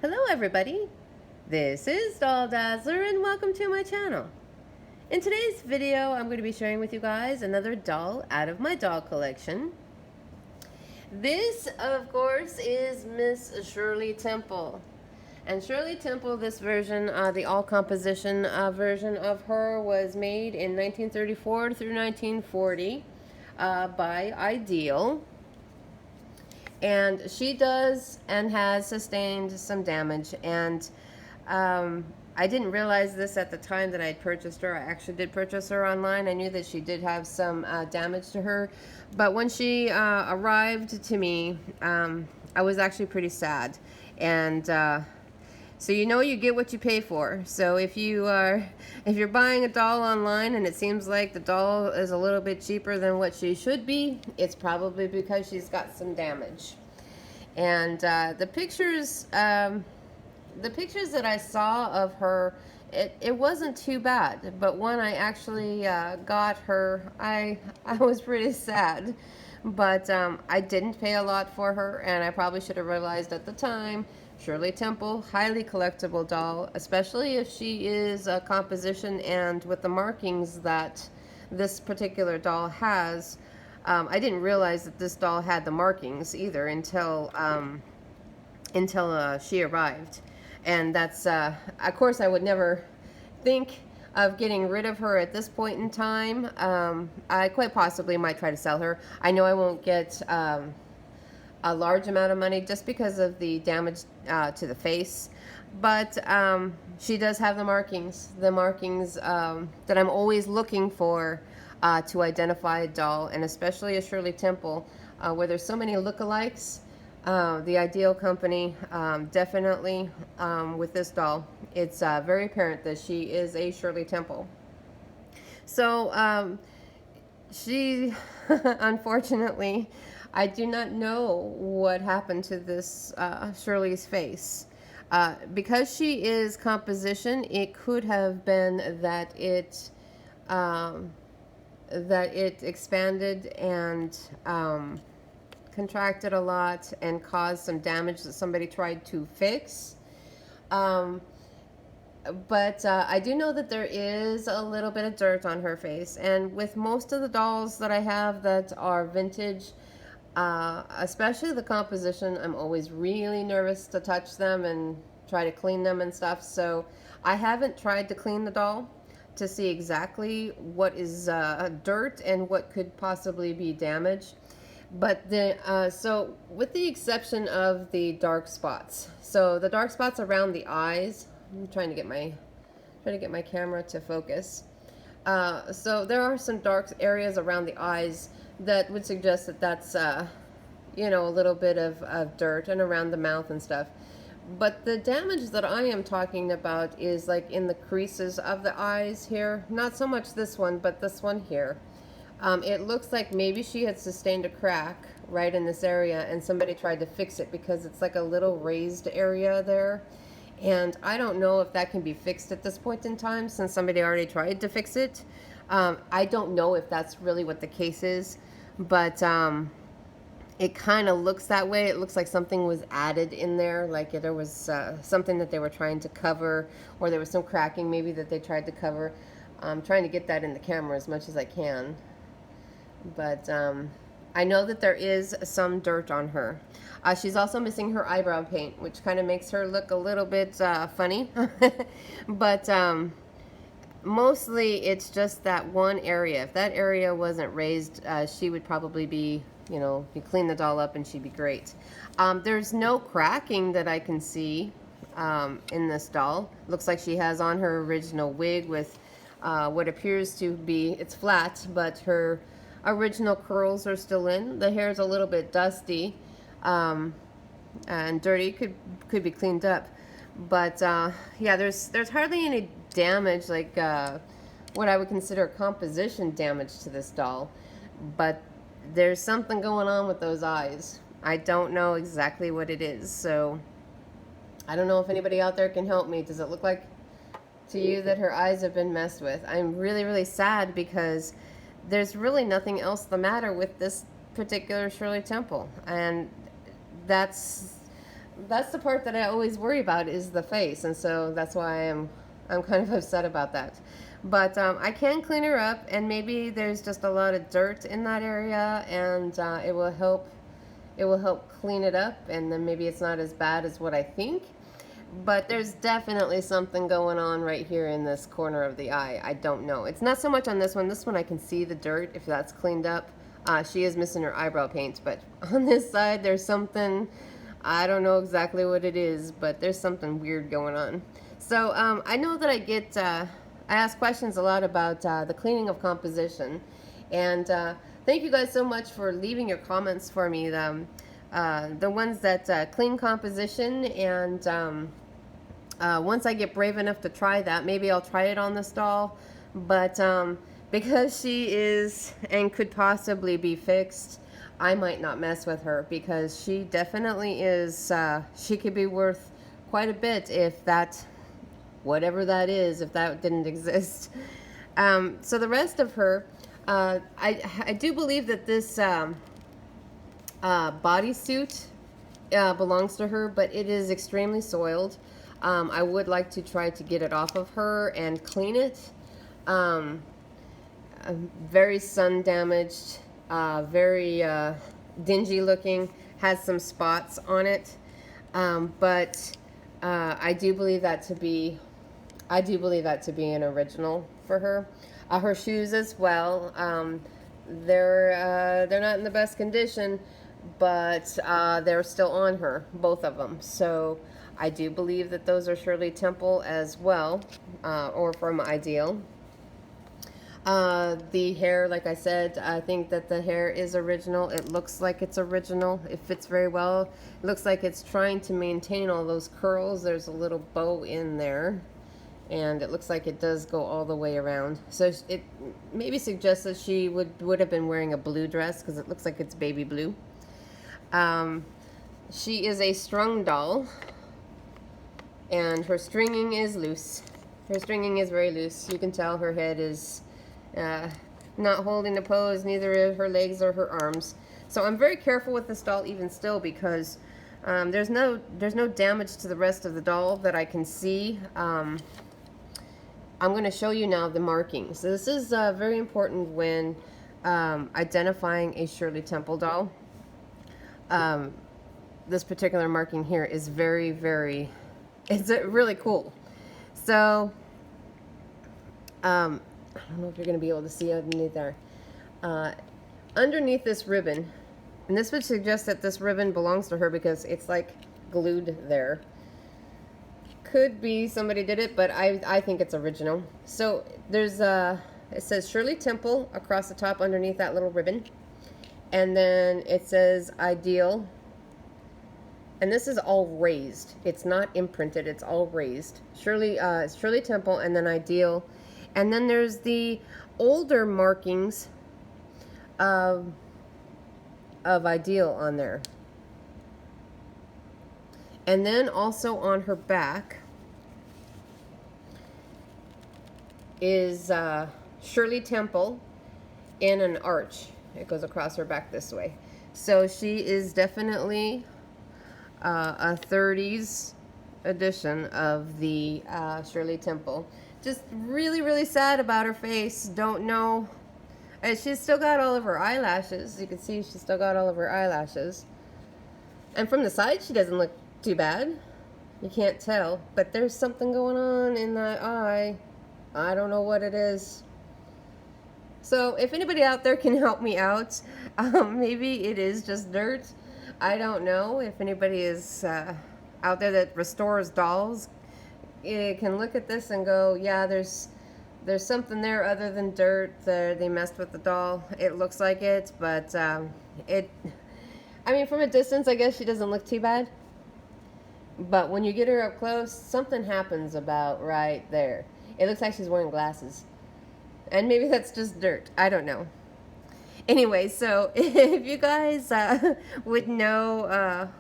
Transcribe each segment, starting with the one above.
Hello everybody, this is Doll Dazzler and welcome to my channel. In today's video I'm going to be sharing with you guys another doll out of my doll collection. This of course is Miss Shirley Temple. And Shirley Temple, this version, the all composition version of her was made in 1934 through 1940 by Ideal. And she does and has sustained some damage, and I didn't realize this at the time that I had purchased her. I actually did purchase her online. I knew that she did have some damage to her, but when she arrived to me, I was actually pretty sad. And so you know you get what you pay for. So if you're buying a doll online and it seems like the doll is a little bit cheaper than what she should be, it's probably because she's got some damage. And the pictures that I saw of her, it wasn't too bad. But when I actually got her, I was pretty sad. But I didn't pay a lot for her, and I probably should have realized at the time. Shirley Temple, highly collectible doll, especially if she is a composition and with the markings that this particular doll has. I didn't realize that this doll had the markings either until she arrived. And that's, of course, I would never think of getting rid of her at this point in time. I quite possibly might try to sell her. I know I won't get a large amount of money just because of the damage to the face, but she does have the markings that I'm always looking for to identify a doll, and especially a Shirley Temple where there's so many lookalikes. The Ideal company definitely with this doll, it's very apparent that she is a Shirley Temple. So she unfortunately, I do not know what happened to this Shirley's face. Because she is composition, it could have been that it expanded and contracted a lot and caused some damage that somebody tried to fix. But I do know that there is a little bit of dirt on her face, and with most of the dolls that I have that are vintage, especially the composition, I'm always really nervous to touch them and try to clean them and stuff. So I haven't tried to clean the doll to see exactly what is dirt and what could possibly be damaged. But so with the exception of the dark spots, so the dark spots around the eyes, I'm trying to get my camera to focus. So there are some dark areas around the eyes that would suggest that that's, you know, a little bit of dirt, and around the mouth and stuff. But the damage that I am talking about is like in the creases of the eyes here. Not so much this one, but this one here. It looks like maybe she had sustained a crack right in this area, and somebody tried to fix it because it's like a little raised area there. And I don't know if that can be fixed at this point in time, since somebody already tried to fix it. I don't know if that's really what the case is, but it kind of looks that way. It looks like something was added in there, like there was something that they were trying to cover, or there was some cracking maybe that they tried to cover. I'm trying to get that in the camera as much as I can. But I know that there is some dirt on her. She's also missing her eyebrow paint, which kind of makes her look a little bit funny. But mostly it's just that one area. If that area wasn't raised, she would probably be, you know, you clean the doll up and she'd be great. There's no cracking that I can see in this doll. Looks like she has on her original wig with what appears to be, it's flat, but her original curls are still in. The hair is a little bit dusty and dirty. Could be cleaned up, but yeah, there's hardly any damage, like what I would consider composition damage to this doll. But there's something going on with those eyes. I don't know exactly what it is, so I don't know if anybody out there can help me. Does it look like to you that her eyes have been messed with? I'm really, really sad because there's really nothing else the matter with this particular Shirley Temple, and that's that's the part that I always worry about is the face, and so that's why I'm kind of upset about that. But I can clean her up, and maybe there's just a lot of dirt in that area, and it will help clean it up, and then maybe it's not as bad as what I think. But there's definitely something going on right here in this corner of the eye. I don't know. It's not so much on this one. This one I can see the dirt if that's cleaned up. She is missing her eyebrow paint, but on this side there's something, I don't know exactly what it is, but there's something weird going on. So I know that I ask questions a lot about the cleaning of composition, and thank you guys so much for leaving your comments for me. The ones that clean composition, and once I get brave enough to try that, maybe I'll try it on this doll. But because she is and could possibly be fixed, I might not mess with her, because she definitely is, she could be worth quite a bit if that, whatever that is, if that didn't exist. So the rest of her, I do believe that this bodysuit belongs to her, but it is extremely soiled. I would like to try to get it off of her and clean it. Very sun damaged, very dingy looking, has some spots on it, but I do believe that to be an original for her. Her shoes as well, they're not in the best condition, but they're still on her, both of them. So I do believe that those are Shirley Temple as well, or from Ideal. The hair, like I said, I think that the hair is original. It looks like it's original. It fits very well. It looks like it's trying to maintain all those curls. There's a little bow in there, and it looks like it does go all the way around. So it maybe suggests that she would have been wearing a blue dress, because it looks like it's baby blue. She is a strung doll, and her stringing is loose. Her stringing is very loose. You can tell her head is not holding the pose, neither her legs or her arms. So I'm very careful with this doll even still, because there's no damage to the rest of the doll that I can see. I'm going to show you now the markings. So this is very important when identifying a Shirley Temple doll. This particular marking here is very, very, it's really cool. So I don't know if you're going to be able to see underneath there. Underneath this ribbon, and this would suggest that this ribbon belongs to her, because it's like glued there. Could be somebody did it, but I think it's original. So there's it says Shirley Temple across the top underneath that little ribbon, and then it says Ideal, and this is all raised. It's not imprinted, it's all raised. Shirley Temple, and then Ideal, and then there's the older markings of Ideal on there. And then also on her back is Shirley Temple in an arch. It goes across her back this way. So she is definitely a 30s edition of the Shirley Temple. Just really, really sad about her face. Don't know. And she's still got all of her eyelashes. You can see she's still got all of her eyelashes. And from the side, she doesn't look too bad. You can't tell, but there's something going on in that eye. I don't know what it is. So if anybody out there can help me out, maybe it is just dirt. I don't know. If anybody is out there that restores dolls, it can look at this and go, yeah, there's something there other than dirt. They messed with the doll. It looks like it, but I mean, from a distance, I guess she doesn't look too bad. But when you get her up close, something happens about right there. It looks like she's wearing glasses. And maybe that's just dirt. I don't know. Anyway, so if you guys would know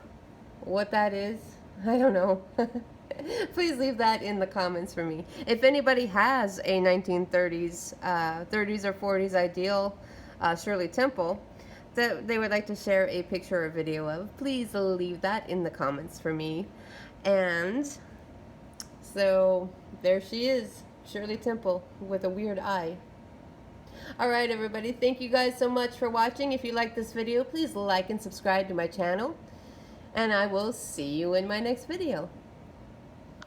what that is, I don't know. Please leave that in the comments for me. If anybody has a 1930s, 30s or 40s Ideal Shirley Temple, that they would like to share a picture or video of, please leave that in the comments for me. And so there she is, Shirley Temple with a weird eye. Alright everybody, thank you guys so much for watching. If you like this video, please like and subscribe to my channel. And I will see you in my next video.